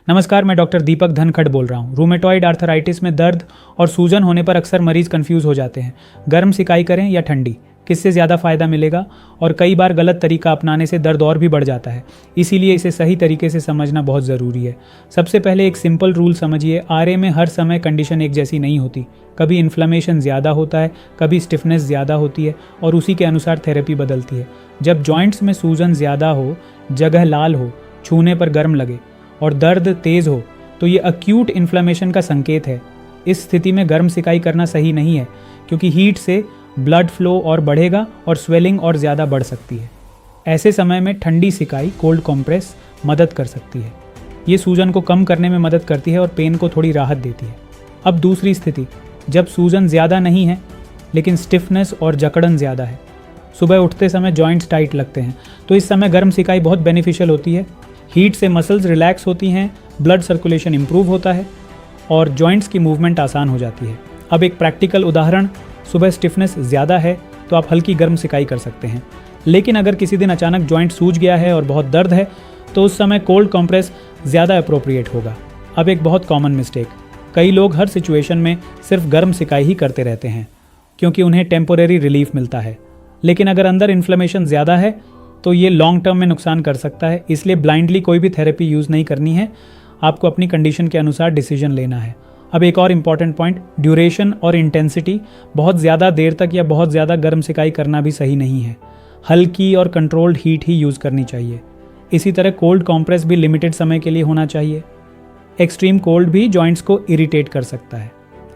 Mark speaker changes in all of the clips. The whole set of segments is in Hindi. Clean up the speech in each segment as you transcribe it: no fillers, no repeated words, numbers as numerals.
Speaker 1: नमस्कार, मैं डॉक्टर दीपक धनखड़ बोल रहा हूँ। रूमेटॉइड आर्थराइटिस में दर्द और सूजन होने पर अक्सर मरीज कंफ्यूज हो जाते हैं। गर्म सिकाई करें या ठंडी, किससे ज़्यादा फायदा मिलेगा? और कई बार गलत तरीका अपनाने से दर्द और भी बढ़ जाता है। इसीलिए इसे सही तरीके से समझना बहुत ज़रूरी है। सबसे पहले एक सिंपल रूल समझिए, आरए में हर समय कंडीशन एक जैसी नहीं होती। कभी इन्फ्लेमेशन ज़्यादा होता है, कभी स्टिफनेस ज़्यादा होती है और उसी के अनुसार थेरेपी बदलती है। जब जॉइंट्स में सूजन ज़्यादा हो, जगह लाल हो, छूने पर गर्म लगे और दर्द तेज़ हो तो ये अक्यूट इन्फ्लेमेशन का संकेत है। इस स्थिति में गर्म सिकाई करना सही नहीं है, क्योंकि हीट से ब्लड फ्लो और बढ़ेगा और स्वेलिंग और ज़्यादा बढ़ सकती है। ऐसे समय में ठंडी सिकाई, कोल्ड कॉम्प्रेस मदद कर सकती है। ये सूजन को कम करने में मदद करती है और पेन को थोड़ी राहत देती है। अब दूसरी स्थिति, जब सूजन ज़्यादा नहीं है लेकिन स्टिफनेस और जकड़न ज़्यादा है। सुबह उठते समय जॉइंट्स टाइट लगते हैं, तो इस समय गर्म सिकाई बहुत बेनिफिशियल होती है। हीट से मसल्स रिलैक्स होती हैं, ब्लड सर्कुलेशन इंप्रूव होता है और जॉइंट्स की मूवमेंट आसान हो जाती है। अब एक प्रैक्टिकल उदाहरण, सुबह स्टिफनेस ज़्यादा है तो आप हल्की गर्म सिकाई कर सकते हैं। लेकिन अगर किसी दिन अचानक जॉइंट सूज गया है और बहुत दर्द है तो उस समय कोल्ड कॉम्प्रेस ज़्यादा अप्रोप्रिएट होगा। अब एक बहुत कॉमन मिस्टेक, कई लोग हर सिचुएशन में सिर्फ गर्म सिकाई ही करते रहते हैं क्योंकि उन्हें टेम्पोरेरी रिलीफ मिलता है। लेकिन अगर अंदर इन्फ्लेमेशन ज़्यादा है तो ये लॉन्ग टर्म में नुकसान कर सकता है। इसलिए ब्लाइंडली कोई भी थेरेपी यूज़ नहीं करनी है, आपको अपनी कंडीशन के अनुसार डिसीजन लेना है। अब एक और इम्पॉर्टेंट पॉइंट, ड्यूरेशन और इंटेंसिटी। बहुत ज़्यादा देर तक या बहुत ज़्यादा गर्म सिकाई करना भी सही नहीं है। हल्की और कंट्रोल्ड हीट ही यूज़ करनी चाहिए। इसी तरह कोल्ड कॉम्प्रेस भी लिमिटेड समय के लिए होना चाहिए। एक्सट्रीम कोल्ड भी जॉइंट्स को इरिटेट कर सकता है।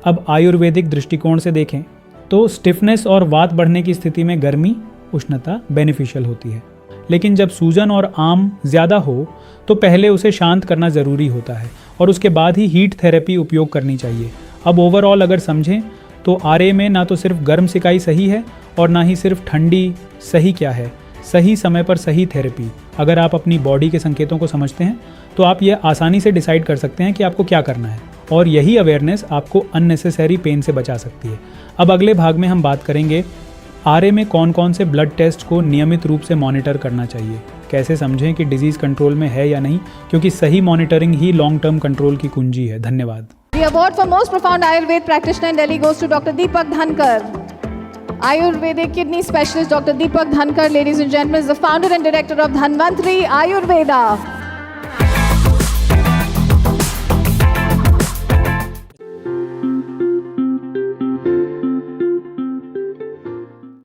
Speaker 1: अब आयुर्वेदिक दृष्टिकोण से देखें तो स्टिफनेस और वात बढ़ने की स्थिति में गर्मी, उष्णता बेनिफिशियल होती है। लेकिन जब सूजन और आम ज़्यादा हो तो पहले उसे शांत करना ज़रूरी होता है और उसके बाद ही हीट थेरेपी उपयोग करनी चाहिए। अब ओवरऑल अगर समझें तो आरए में ना तो सिर्फ गर्म सिकाई सही है और ना ही सिर्फ ठंडी सही। क्या है सही समय पर सही थेरेपी? अगर आप अपनी बॉडी के संकेतों को समझते हैं तो आप ये आसानी से डिसाइड कर सकते हैं कि आपको क्या करना है, और यही अवेयरनेस आपको अननेसेसरी पेन से बचा सकती है। अब अगले भाग में हम बात करेंगे आरए में कौन कौन से ब्लड टेस्ट को नियमित रूप से मॉनिटर करना चाहिए, कैसे समझें कि डिजीज़ कंट्रोल में है या नहीं, क्योंकि सही मॉनिटरिंग ही लॉन्ग टर्म कंट्रोल की कुंजी है। धन्यवाद।
Speaker 2: The award for most profound Ayurveda practitioner in Delhi goes to Dr. Deepak Dhankar. Ayurvedic kidney specialist Dr. Deepak Dhankar, ladies and gentlemen, is the founder and director of Dhanvantri Ayurveda.